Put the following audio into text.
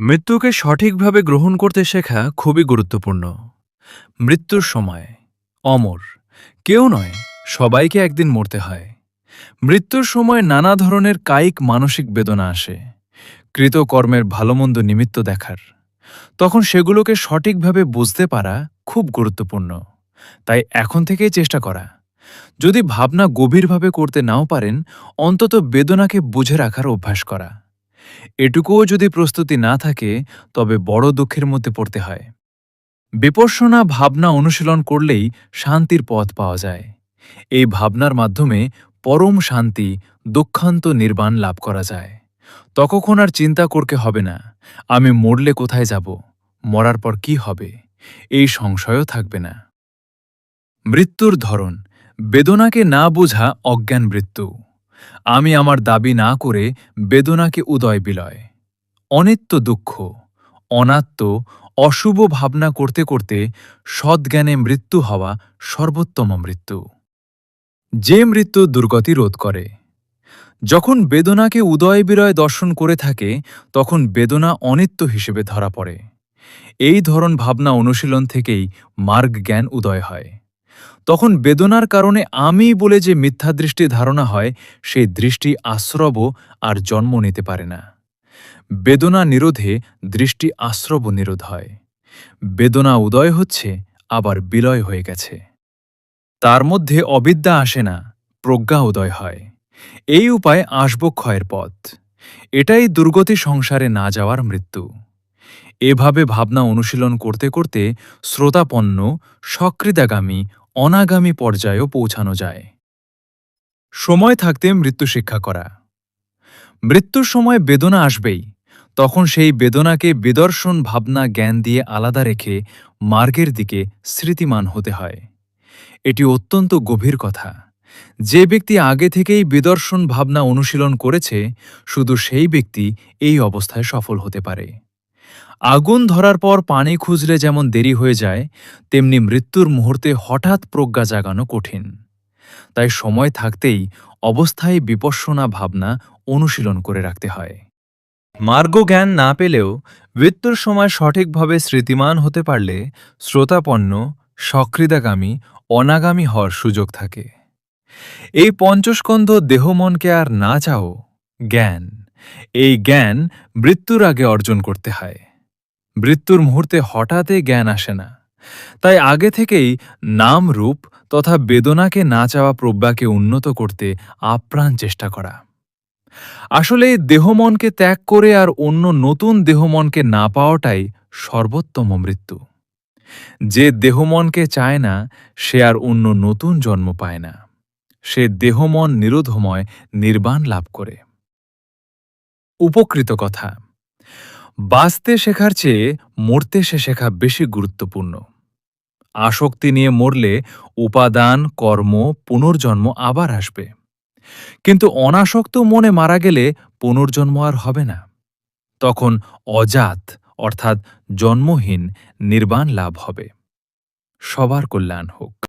মৃত্যুকে সঠিকভাবে গ্রহণ করতে শেখা খুবই গুরুত্বপূর্ণ। মৃত্যুর সময় অমর কেউ নয়, সবাইকে একদিন মরতে হয়। মৃত্যুর সময় নানা ধরনের কায়িক মানসিক বেদনা আসে, কৃতকর্মের ভালোমন্দ নিমিত্ত দেখার। তখন সেগুলোকে সঠিকভাবে বুঝতে পারা খুব গুরুত্বপূর্ণ। তাই এখন থেকেই চেষ্টা করা। যদি ভাবনা গভীরভাবে করতে নাও পারেন, অন্তত বেদনাকে বুঝে রাখার অভ্যাস করা। এটুকুও যদি প্রস্তুতি না থাকে, তবে বড় দুঃখের মধ্যে পড়তে হয়। বিপর্যনা ভাবনা অনুশীলন করলেই শান্তির পথ পাওয়া যায়। এই ভাবনার মাধ্যমে পরম শান্তি, দুঃখান্ত নির্বাণ লাভ করা যায়। তখন আর চিন্তা করতে হবে না, আমি মরলে কোথায় যাব, মরার পর কি হবে, এই সংশয়ও থাকবে না। মৃত্যুর ধরন বেদনাকে না বোঝা অজ্ঞান মৃত্যু। আমি আমার দাবি না করে বেদনাকে উদয় বিলয়। অনিত্য দুঃখ, অনাত্ম, অশুভ ভাবনা করতে করতে সদ্জ্ঞানে মৃত্যু হওয়া সর্বোত্তম মৃত্যু। যে মৃত্যু দুর্গতি রোধ করে। যখন বেদনাকে উদয় বিলয় দর্শন করে থাকে, তখন বেদনা অনিত্য হিসেবে ধরা পড়ে। এই ধরন ভাবনা অনুশীলন থেকেই মার্গ জ্ঞান উদয় হয়। তখন বেদনার কারণে আমি বলে যে মিথ্যাদৃষ্টি ধারণা হয়, সেই দৃষ্টি আশ্রব আর জন্ম নিতে পারে না। বেদনা নিরোধে দৃষ্টি আশ্রব নিরোধ হয়। বেদনা উদয় হচ্ছে, আবার বিলয় হয়ে গেছে। তার মধ্যে অবিদ্যা আসে না, প্রজ্ঞা উদয় হয়। এই উপায় আসব ক্ষয়ের পথ। এটাই দুর্গতি সংসারে না যাওয়ার মৃত্যু। এভাবে ভাবনা অনুশীলন করতে করতে শ্রোতাপন্ন, সক্রিয়াগামী, অনাগামী পর্যায়েও পৌঁছানো যায়। সময় থাকতে মৃত্যু শিক্ষা করা। মৃত্যুর সময় বেদনা আসবেই, তখন সেই বেদনাকে বিদর্শন ভাবনা জ্ঞান দিয়ে আলাদা রেখে মার্গের দিকে স্মৃতিমান হতে হয়। এটি অত্যন্ত গভীর কথা। যে ব্যক্তি আগে থেকেই বিদর্শন ভাবনা অনুশীলন করেছে, শুধু সেই ব্যক্তি এই অবস্থায় সফল হতে পারে। আগুন ধরার পর পানি খুঁজলে যেমন দেরি হয়ে যায়, তেমনি মৃত্যুর মুহূর্তে হঠাৎ প্রজ্ঞা জাগানো কঠিন। তাই সময় থাকতেই অবস্থায় বিপশ্যনা ভাবনা অনুশীলন করে রাখতে হয়। মার্গজ্ঞান না পেলেও মৃত্যুর সময় সঠিকভাবে স্মৃতিমান হতে পারলে শ্রোতাপন্ন, সক্রিয়াগামী, অনাগামী হওয়ার সুযোগ থাকে। এই পঞ্চস্কন্ধ দেহমনকে আর না চাও জ্ঞান। এই জ্ঞান মৃত্যুর আগে অর্জন করতে হয়। মৃত্যুর মুহূর্তে হঠাৎই জ্ঞান আসে না। তাই আগে থেকেই নাম রূপ তথা বেদনাকে না চাওয়া প্রজ্ঞাকে উন্নত করতে আপ্রাণ চেষ্টা করা। আসলে দেহমনকে ত্যাগ করে আর অন্য নতুন দেহমনকে না পাওয়াটাই সর্বোত্তম মৃত্যু। যে দেহমনকে চায় না, সে আর অন্য নতুন জন্ম পায় না। সে দেহমন নিরোধময় নির্বাণ লাভ করে। উপকৃত কথা, বাঁচতে শেখার চেয়ে মরতে শেখা বেশি গুরুত্বপূর্ণ। আসক্তি নিয়ে মরলে উপাদান, কর্ম, পুনর্জন্ম আবার আসবে। কিন্তু অনাসক্ত মনে মারা গেলে পুনর্জন্ম আর হবে না। তখন অজাত অর্থাৎ জন্মহীন নির্বাণ লাভ হবে। সবার কল্যাণ হোক।